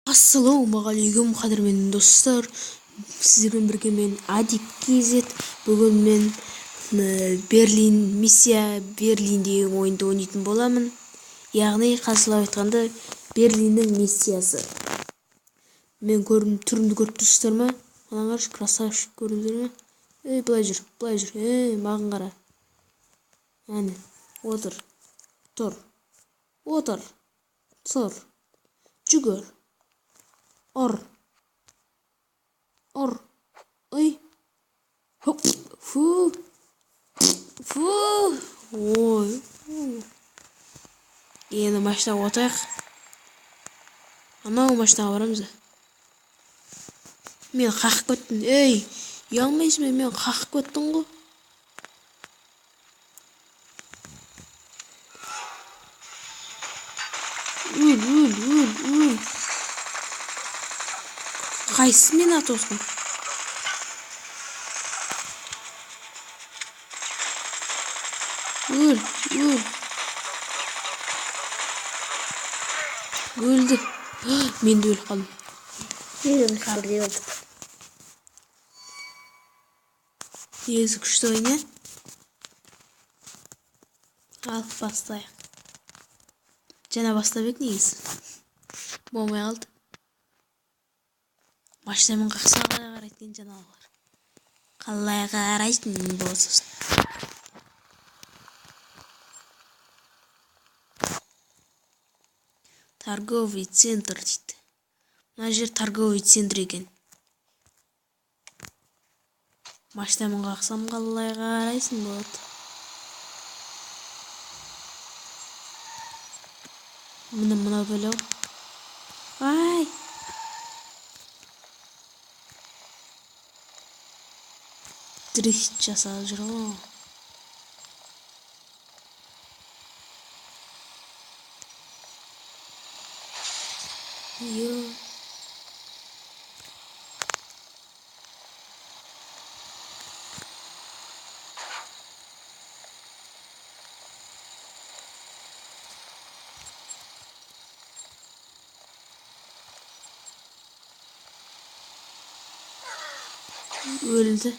Ассалаумағалейкум қадірменді достар, сіздермен бірге мен Адик KZ. Бүгін мен миссия Берлиндегі ойынды ойнайтын боламын. Яғни қасылап айтқанда Берлиннің миссиясы. Мен түрімді көріп тұрсыздар ма? Маған қарашы, красавчик көрдіңдер ме? Былай жүр, маған қара. Әне, отыр, тұр, жүгір. Ор, ой, хоп, фу, ой, енді машинаға отырайық. Анау машинаға барамыз. Мен қақып кеттім. Ұялмайсың ба? Мен қақып кеттім ғой. Өл. Қайсысы мен атосың? Өлді. Мен де өліп қалдым. Негізі күшті ойын, алып бастайық. Жаңа бастап ек негізі. Болмай қалды. Машинамен қақса қалай қарайтын жаңалар. Қалай қарайтын болсын. Торговый центр дейді. Мына жер торговый центр екен. Машинамен қақсам қалай қарайсың болады. Мына бөлеу. Ай! Дрифт жасап жүр ғой. Өлді.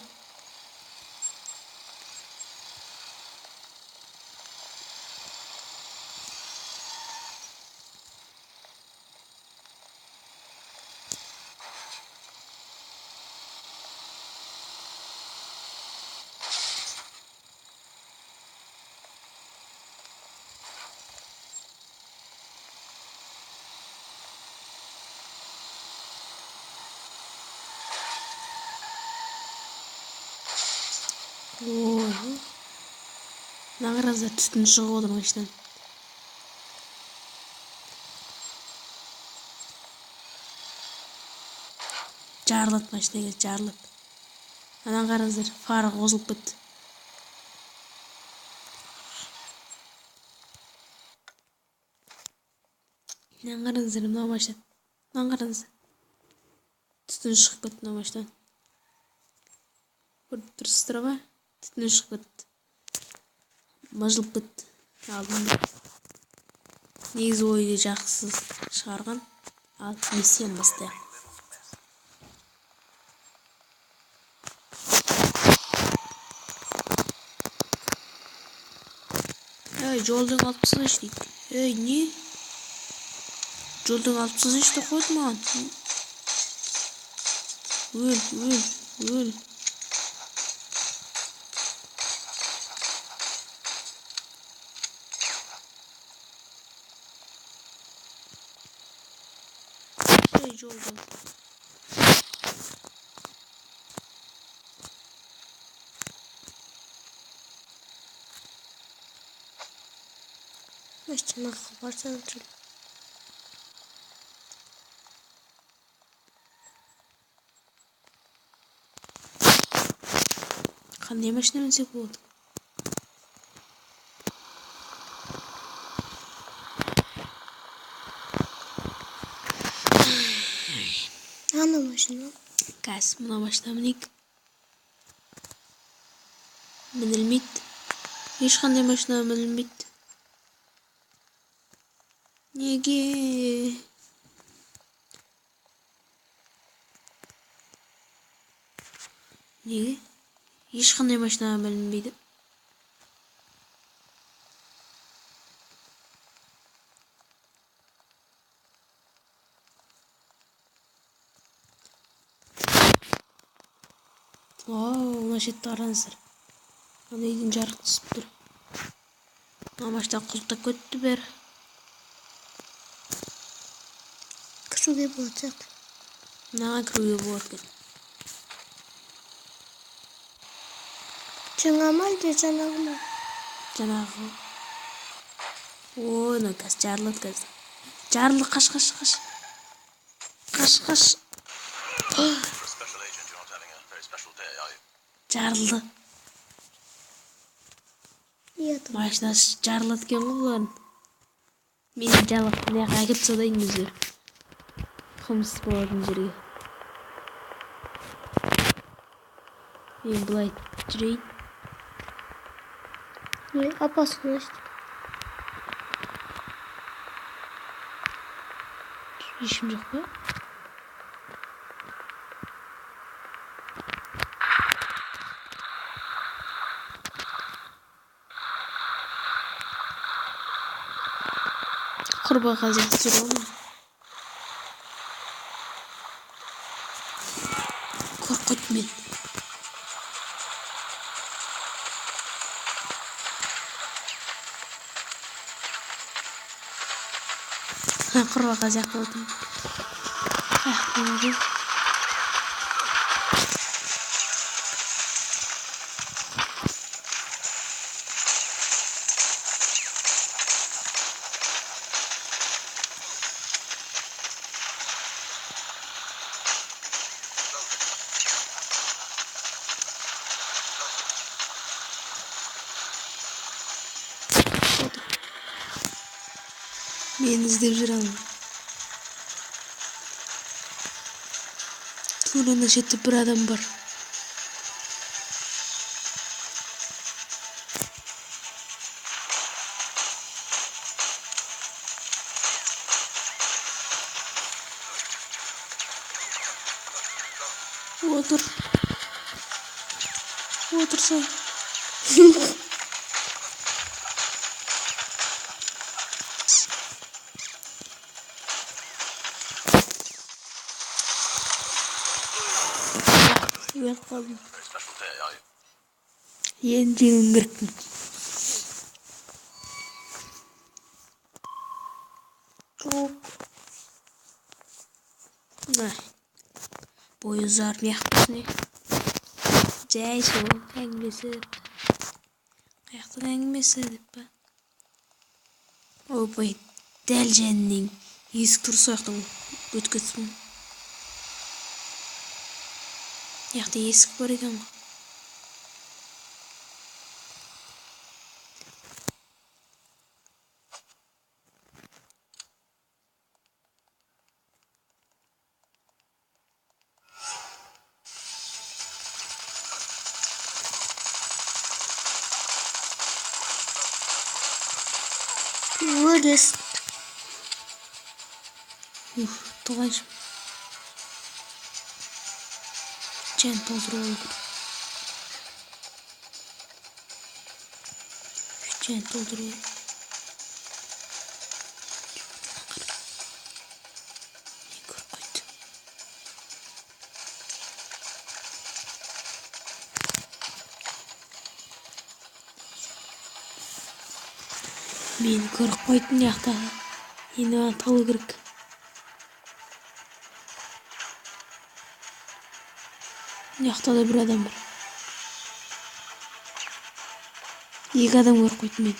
Нағыразда түтін шығып отыр машинан. Жарылады машина келді, жарылады. Ана қараңыздар, фары қозылып кетті. Мына қараңыздар, мына машина. Мына қараңыздар. Түтін шығып кетті мына машинан. Көріп тұрсыздар ма? Түтін шығып кетті. Мыжылып кетті. Алдында. Негізі ойды жақсы шығарған. Ал миссияны бастайық. Жолдың 60-ы дейді. Не? Жолдың 60-ы ішті қойды маған. Өл. Жолдың. Машинаға барсаң жүр. Қандай машина мінсек болады? Ана машина. Қазір мына машина мінейік. Мінілмейді. Ешқандай машина мінілмейді. Неге? Неге? Ешқандай машинаға білінбейді. Мына жерді қараңыздар. Ана үйден жарық түсіп тұр. Мына машина құлттап кетті бәрі. Кіруге болады сияқты. Мынаған кіруге болады екен. Жаңа ма әлде жаңағы ма? Жаңағы. Мына қазір жарылады қазір. Жарылды, қаш. Жарылды. Машинасы жарылады екен ғой бұлардың. Мені жалып мына жаққа әкеп тастайын өздері. Қылмыс болатын жерге. Мен былай жүрейін. Опасность. Ешкім жоқ па? Құрбақа зәкті жүрмін. Қорқыт мен. Құрбақа зәкті отырмын. Болды. Мені іздеп жүремін. Тура ана жерде бір адам бар. Отырса. Uyup kaldım. Yeneceğim kırktım. Çok. Boyu zar mı yapmışsın? Cay şu hangisi? Kayaktan hangisi deyip ben. Опай, дәл жәннен есік тұр сояқтан өткізсін. Яқта есік бар екен ғой. Вылез. Толайшым. Жән толтыру. Жән толтыру. Мені көріп қойдың яқта. Енді маған талу керек. Яқта да бір адам бар. Екі адам көріп қойдым мен.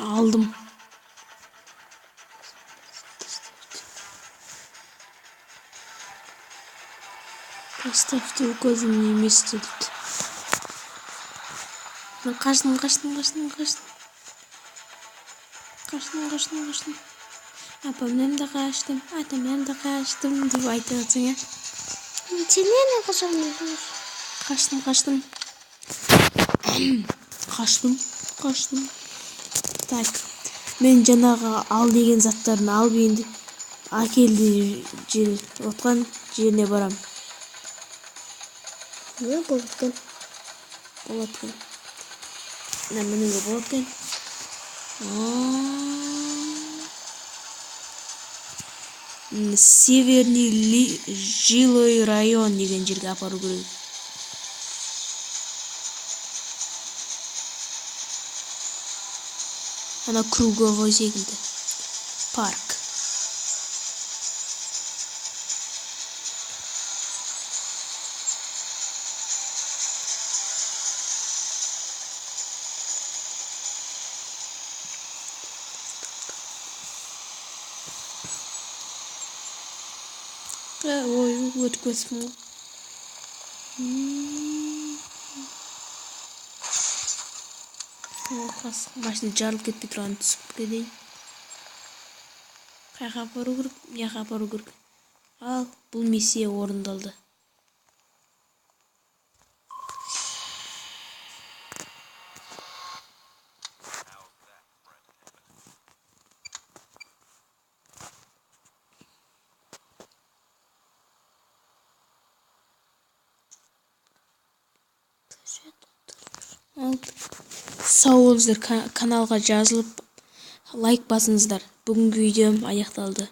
Aldım. Оставьте указанные место дейді. Мен қаштым. Апамнан да қаштым, атамнан да қаштым деп айтып жатсың, иә? Сен не қашан жүрсің? Қаштым. Так, мен жаңағы ал деген заттарын алып енді әкелді отқан жеріне барам. Не болды екен? Болады екен. Мінуге болады екен. Северный жилой район деген жерге апару керек. Ана круговой секілді. Парк. Ой, өтіп кетіппін ғой. Машина жарылып кетпей тұрған түсіп кетейін. Қайға апару керек? Яқа апару керек. Ал, бұл миссия орындалды. Сау болыңыздар, каналға жазылып лайк басыңыздар. Бүгінгі видеом аяқталды.